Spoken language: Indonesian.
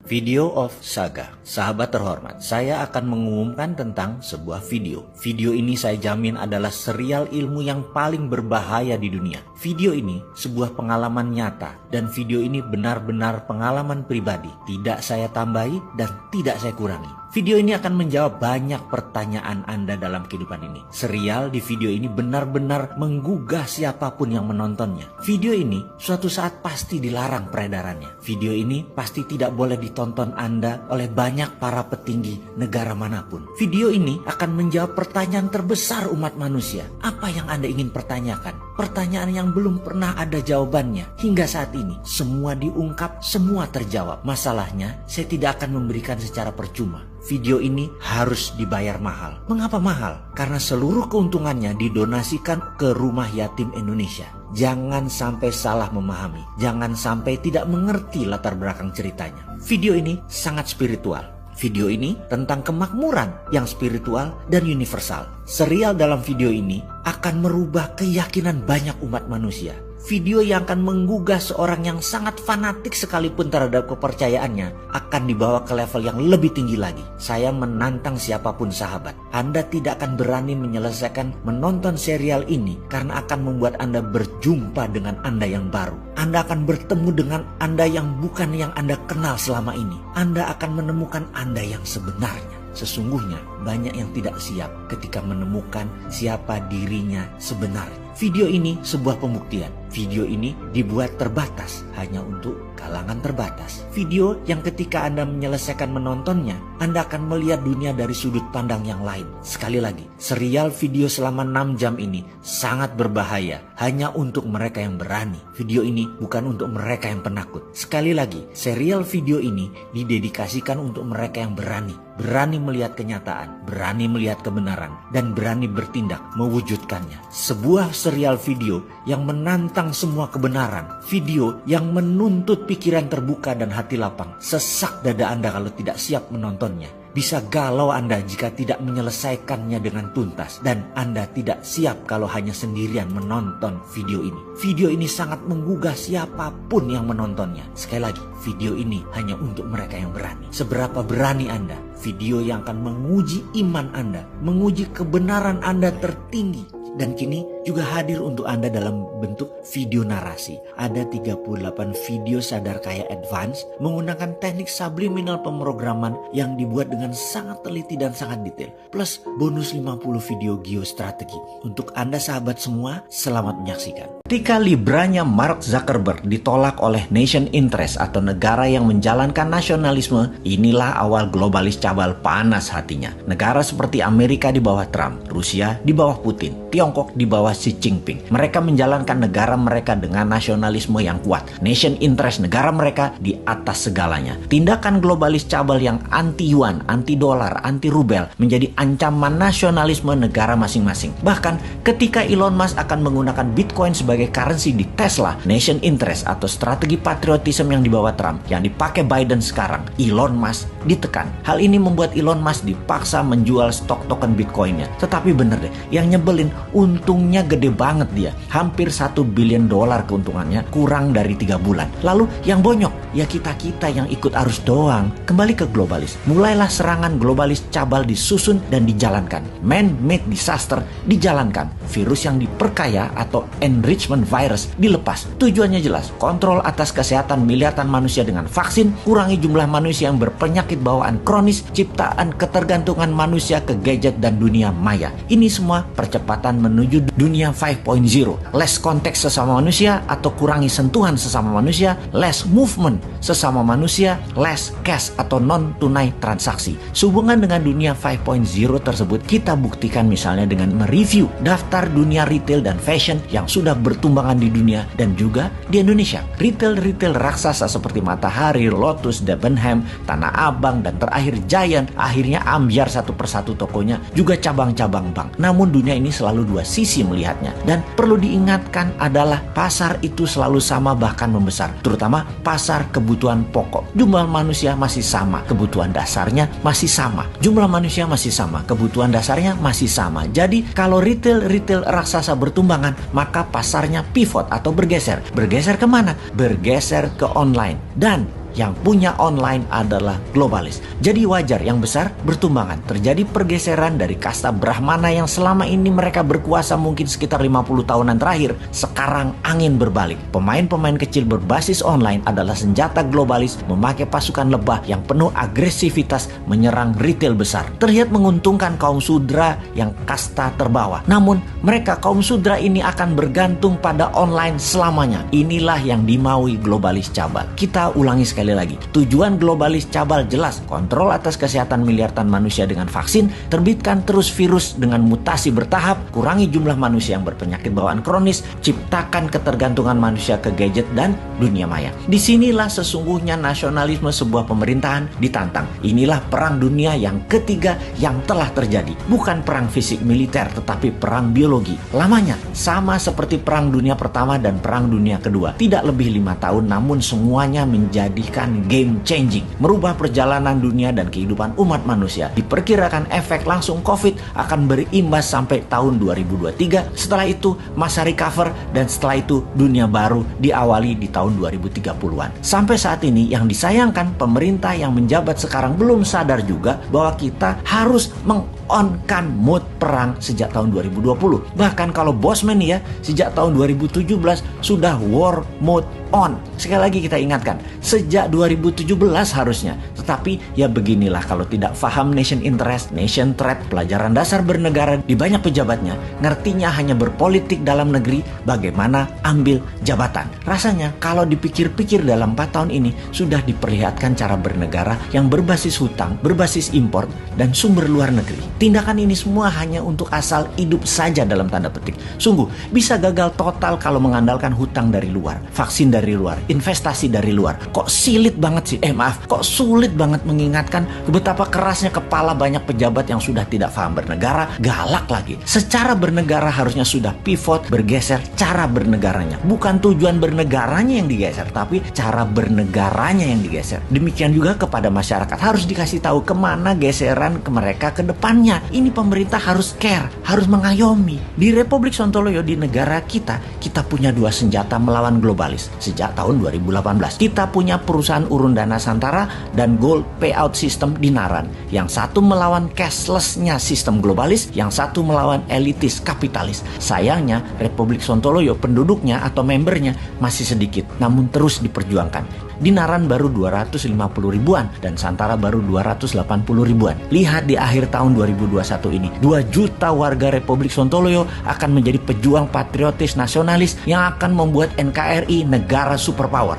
Video of Saga. Sahabat terhormat, saya akan mengumumkan tentang sebuah video. Video ini saya jamin adalah serial ilmu yang paling berbahaya di dunia. Video ini sebuah pengalaman nyata dan video ini benar-benar pengalaman pribadi. Tidak saya tambahi dan tidak saya kurangi. Video ini akan menjawab banyak pertanyaan Anda dalam kehidupan ini. Serial di video ini benar-benar menggugah siapapun yang menontonnya. Video ini suatu saat pasti dilarang peredarannya. Video ini pasti tidak boleh ditonton Anda oleh banyak para petinggi negara manapun. Video ini akan menjawab pertanyaan terbesar umat manusia. Apa yang Anda ingin pertanyakan? Pertanyaan yang belum pernah ada jawabannya. Hingga saat ini semua diungkap, semua terjawab. Masalahnya saya tidak akan memberikan secara percuma. Video ini harus dibayar mahal. Mengapa mahal? Karena seluruh keuntungannya didonasikan ke Rumah Yatim Indonesia. Jangan sampai salah memahami. Jangan sampai tidak mengerti latar belakang ceritanya. Video ini sangat spiritual. Video ini tentang kemakmuran yang spiritual dan universal. Serial dalam video ini akan merubah keyakinan banyak umat manusia. Video yang akan menggugah seorang yang sangat fanatik sekalipun terhadap kepercayaannya akan dibawa ke level yang lebih tinggi lagi. Saya menantang siapapun sahabat. Anda tidak akan berani menyelesaikan menonton serial ini karena akan membuat Anda berjumpa dengan Anda yang baru. Anda akan bertemu dengan Anda yang bukan yang Anda kenal selama ini. Anda akan menemukan Anda yang sebenarnya. Sesungguhnya banyak yang tidak siap ketika menemukan siapa dirinya sebenarnya. Video ini sebuah pembuktian. Video ini dibuat terbatas hanya untuk kalangan terbatas. Video yang ketika Anda menyelesaikan menontonnya, Anda akan melihat dunia dari sudut pandang yang lain. Sekali lagi, serial video selama 6 jam ini sangat berbahaya hanya untuk mereka yang berani. Video ini bukan untuk mereka yang penakut. Sekali lagi, serial video ini didedikasikan untuk mereka yang berani. Berani melihat kenyataan, berani melihat kebenaran, dan berani bertindak mewujudkannya. Sebuah serial video yang menantang semua kebenaran. Video yang menuntut pikiran terbuka dan hati lapang. Sesak dada Anda kalau tidak siap menontonnya. Bisa galau Anda jika tidak menyelesaikannya dengan tuntas. Dan Anda tidak siap kalau hanya sendirian menonton video ini. Video ini sangat menggugah siapapun yang menontonnya. Sekali lagi, video ini hanya untuk mereka yang berani. Seberapa berani Anda? Video yang akan menguji iman Anda, menguji kebenaran Anda tertinggi. Dan kini juga hadir untuk Anda dalam bentuk video narasi. Ada 38 video sadar kaya advance menggunakan teknik subliminal pemrograman yang dibuat dengan sangat teliti dan sangat detail. Plus bonus 50 video geostrategi. Untuk Anda sahabat semua, selamat menyaksikan. Ketika libranya Mark Zuckerberg ditolak oleh nation interest atau negara yang menjalankan nasionalisme, inilah awal globalis cabal panas hatinya. Negara seperti Amerika di bawah Trump, Rusia di bawah Putin, Tiongkok di bawah Xi Jinping. Mereka menjalankan negara mereka dengan nasionalisme yang kuat. Nation interest negara mereka di atas segalanya. Tindakan globalis cabal yang anti-yuan, anti-dolar, anti-rubel menjadi ancaman nasionalisme negara masing-masing. Bahkan ketika Elon Musk akan menggunakan Bitcoin sebagai currency di Tesla, nation interest atau strategi patriotisme yang dibawa Trump, yang dipakai Biden sekarang, Elon Musk ditekan. Hal ini membuat Elon Musk dipaksa menjual stok token Bitcoinnya. Tetapi bener deh, yang nyebelin, untungnya gede banget dia. Hampir $1 billion keuntungannya kurang dari 3 bulan. Lalu yang bonyok, ya kita-kita yang ikut arus doang. Kembali ke globalis. Mulailah serangan globalis cabal disusun dan dijalankan. Man-made disaster dijalankan. Virus yang diperkaya atau enrichment virus dilepas. Tujuannya jelas, kontrol atas kesehatan miliaran manusia dengan vaksin, kurangi jumlah manusia yang berpenyakit bawaan kronis, ciptaan ketergantungan manusia ke gadget dan dunia maya. Ini semua percepatan menuju dunia 5.0. Less konteks sesama manusia atau kurangi sentuhan sesama manusia, less movement sesama manusia, less cash atau non-tunai transaksi. Sehubungan dengan dunia 5.0 tersebut, kita buktikan misalnya dengan mereview daftar dunia retail dan fashion yang sudah bertumbangan di dunia dan juga di Indonesia. Retail raksasa seperti Matahari, Lotus, Debenham, Tanah Abang, dan terakhir Giant akhirnya ambyar satu persatu tokonya, juga cabang-cabang bank. Namun dunia ini selalu dua sisi melihatnya. Dan perlu diingatkan adalah pasar itu selalu sama bahkan membesar. Terutama pasar kebutuhan pokok. Jumlah manusia masih sama, kebutuhan dasarnya masih sama. Jumlah manusia masih sama, kebutuhan dasarnya masih sama. Jadi kalau retail raksasa bertumbangan, maka pasarnya pivot atau bergeser. Bergeser kemana? Bergeser ke online. Dan yang punya online adalah globalis. Jadi wajar yang besar bertumbangan. Terjadi pergeseran dari kasta Brahmana yang selama ini mereka berkuasa mungkin sekitar 50 tahunan terakhir. Sekarang angin berbalik. Pemain-pemain kecil berbasis online adalah senjata globalis memakai pasukan lebah yang penuh agresivitas menyerang retail besar. Terlihat menguntungkan kaum sudra yang kasta terbawah. Namun mereka kaum sudra ini akan bergantung pada online selamanya. Inilah yang dimaui globalis cabal. Kita ulangi sekali lagi. Tujuan globalis cabal jelas. Kontrol atas kesehatan miliaran manusia dengan vaksin, terbitkan terus virus dengan mutasi bertahap, kurangi jumlah manusia yang berpenyakit bawaan kronis, ciptakan ketergantungan manusia ke gadget dan dunia maya. Disinilah sesungguhnya nasionalisme sebuah pemerintahan ditantang. Inilah perang dunia yang ketiga yang telah terjadi. Bukan perang fisik militer, tetapi perang biologi. Lamanya sama seperti perang dunia pertama dan perang dunia kedua. Tidak lebih 5 tahun, namun semuanya menjadikan game changing. Merubah perjalanan dunia dan kehidupan umat manusia. Diperkirakan efek langsung COVID akan berimbas sampai tahun 2023. Setelah itu masa recover dan setelah itu dunia baru diawali di tahun 2030-an. Sampai saat ini yang disayangkan pemerintah yang menjabat sekarang belum sadar juga bahwa kita harus on-kan mode perang sejak tahun 2020. Bahkan kalau Bosman ya, sejak tahun 2017 sudah war mode on. Sekali lagi kita ingatkan, sejak 2017 harusnya. Tetapi ya beginilah kalau tidak paham nation interest, nation threat, pelajaran dasar bernegara di banyak pejabatnya, ngertinya hanya berpolitik dalam negeri, bagaimana ambil jabatan. Rasanya kalau dipikir-pikir dalam 4 tahun ini sudah diperlihatkan cara bernegara yang berbasis hutang, berbasis impor, dan sumber luar negeri. Tindakan ini semua hanya untuk asal hidup saja dalam tanda petik. Sungguh bisa gagal total kalau mengandalkan hutang dari luar, vaksin dari luar, investasi dari luar. Kok sulit banget sih? Kok sulit banget mengingatkan betapa kerasnya kepala banyak pejabat yang sudah tidak paham bernegara, galak lagi. Secara bernegara harusnya sudah pivot, bergeser cara bernegaranya. Bukan tujuan bernegaranya yang digeser, tapi cara bernegaranya yang digeser. Demikian juga kepada masyarakat harus dikasih tahu kemana geseran ke mereka ke depannya. Ini pemerintah harus care, harus mengayomi. Di Republik Sontoloyo, di negara kita punya 2 senjata melawan globalis sejak tahun 2018. Kita punya perusahaan urun dana Santara dan gold payout system di Naran. Yang satu melawan cashless-nya sistem globalis, yang satu melawan elitis kapitalis. Sayangnya Republik Sontoloyo penduduknya atau membernya masih sedikit, namun terus diperjuangkan. Di Naran baru 250 ribuan dan Santara baru 280 ribuan. Lihat di akhir tahun 2021 ini, 2 juta warga Republik Sontoloyo akan menjadi pejuang patriotis nasionalis yang akan membuat NKRI negara superpower.